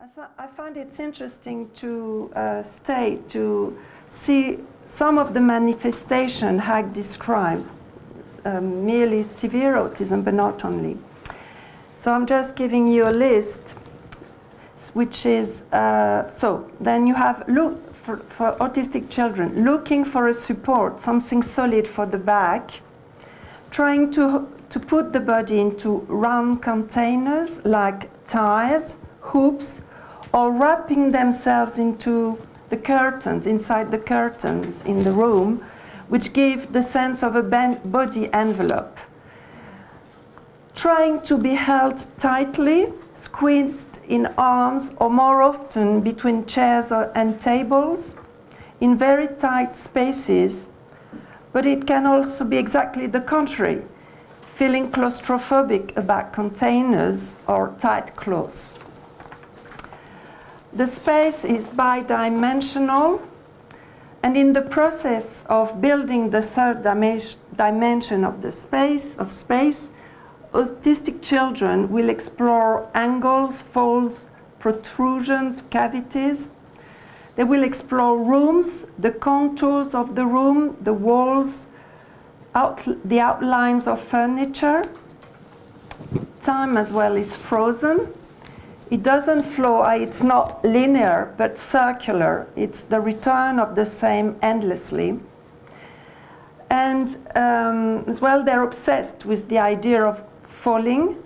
I find it's interesting to see some of the manifestation Hack describes, merely severe autism, but not only. So I'm just giving you a list, which is, so then you have, look for autistic children, looking for a support, something solid for the back, trying to put the body into round containers like tires, hoops, or wrapping themselves into the curtains, inside the curtains in the room, which give the sense of a body envelope. Trying to be held tightly, squeezed in arms, or more often between chairs and tables, in very tight spaces, but it can also be exactly the contrary, feeling claustrophobic about containers or tight clothes. The space is bidimensional, and in the process of building the third dimension of the space, autistic children will explore angles, folds, protrusions, cavities. They will explore rooms, the contours of the room, the walls, the outlines of furniture. Time as well is frozen. It doesn't flow, it's not linear, but circular. It's the return of the same endlessly. And as well, they're obsessed with the idea of falling,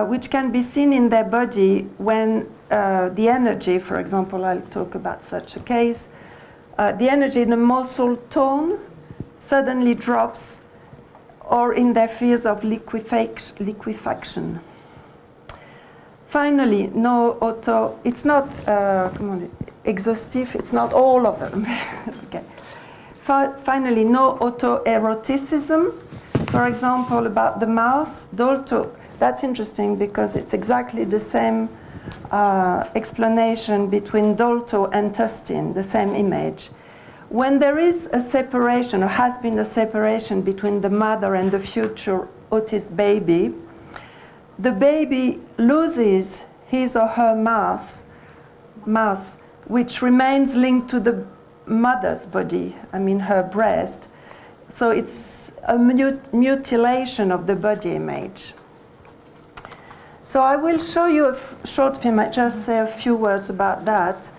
which can be seen in their body when the energy, for example, I'll talk about such a case, the energy in the muscle tone suddenly drops, or in their fears of liquefaction. Finally, it's not exhaustive, it's not all of them. Okay. Finally, no autoeroticism. For example, about the mouse, Dolto, that's interesting because it's exactly the same explanation between Dolto and Tustin, the same image. When there is a separation, or has been a separation between the mother and the future autist baby, the baby loses his or her mouth, which remains linked to the mother's body, her breast. So it's a mutilation of the body image. So I will show you a short film. I just say a few words about that.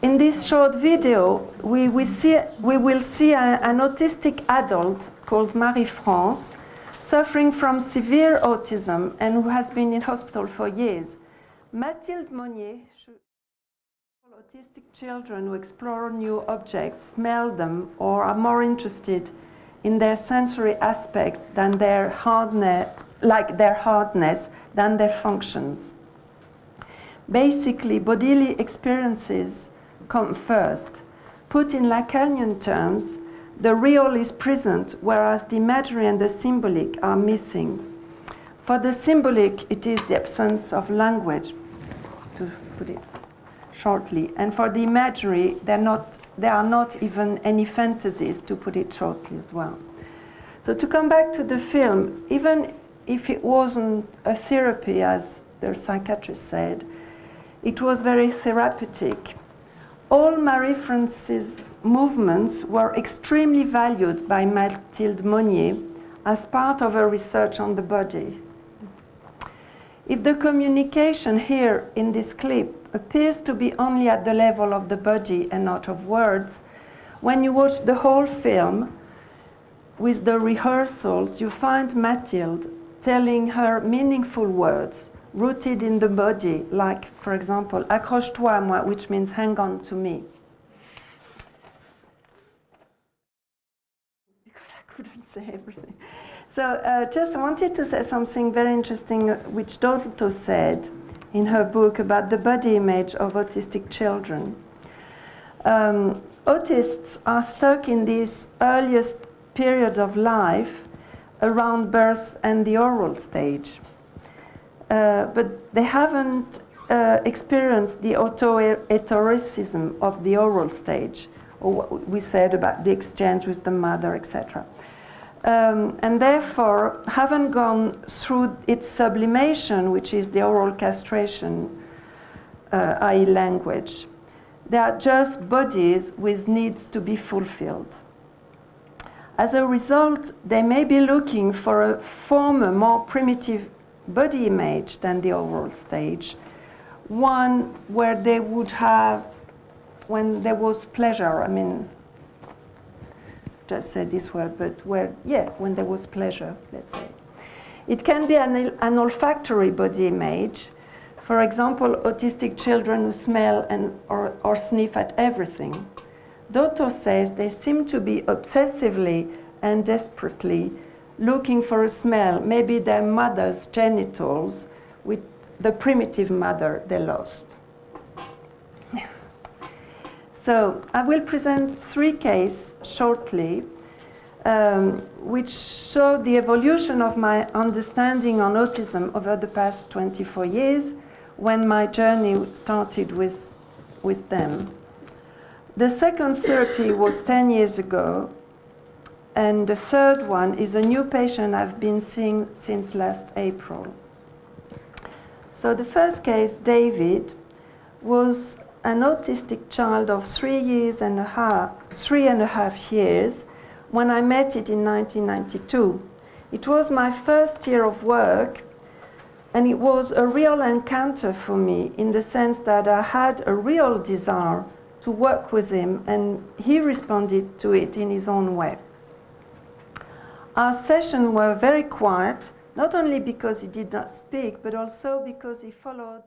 In this short video, we will see an autistic adult called Marie-France, suffering from severe autism and who has been in hospital for years. Mathilde Monnier should autistic children who explore new objects, smell them, or are more interested in their sensory aspects than their hardness, than their functions. Basically, bodily experiences come first. Put in Lacanian terms, the real is present, whereas the imaginary and the symbolic are missing. For the symbolic, it is the absence of language, to put it shortly. And for the imaginary, there are not even any fantasies, to put it shortly as well. So to come back to the film, even if it wasn't a therapy, as the psychiatrist said, it was very therapeutic. All Marie-France's movements were extremely valued by Mathilde Monnier as part of her research on the body. If the communication here in this clip appears to be only at the level of the body and not of words, when you watch the whole film with the rehearsals, you find Mathilde telling her meaningful words rooted in the body, like, for example, accroche-toi à moi, which means hang on to me. Because I couldn't say everything. So just wanted to say something very interesting, which Dolto said in her book about the body image of autistic children. Autists are stuck in this earliest period of life around birth and the oral stage. But they haven't experienced the autoeroticism of the oral stage, or what we said about the exchange with the mother, etc. And therefore haven't gone through its sublimation, which is the oral castration, i.e. language. They are just bodies with needs to be fulfilled. As a result, they may be looking for a former, more primitive body image than the oral stage, one where they would have, when there was pleasure, I mean, just say this word, but where, yeah, when there was pleasure, let's say. It can be an olfactory body image. For example, autistic children who smell or sniff at everything. Dolto says they seem to be obsessively and desperately looking for a smell, maybe their mother's genitals, with the primitive mother they lost. So I will present 3 cases shortly, which show the evolution of my understanding on autism over the past 24 years, when my journey started with them. The second therapy was 10 years ago, and the third one is a new patient I've been seeing since last April. So the first case, David, was an autistic child of 3 and a half years when I met it in 1992. It was my first year of work, and it was a real encounter for me in the sense that I had a real desire to work with him, and he responded to it in his own way. Our sessions were very quiet, not only because he did not speak, but also because he followed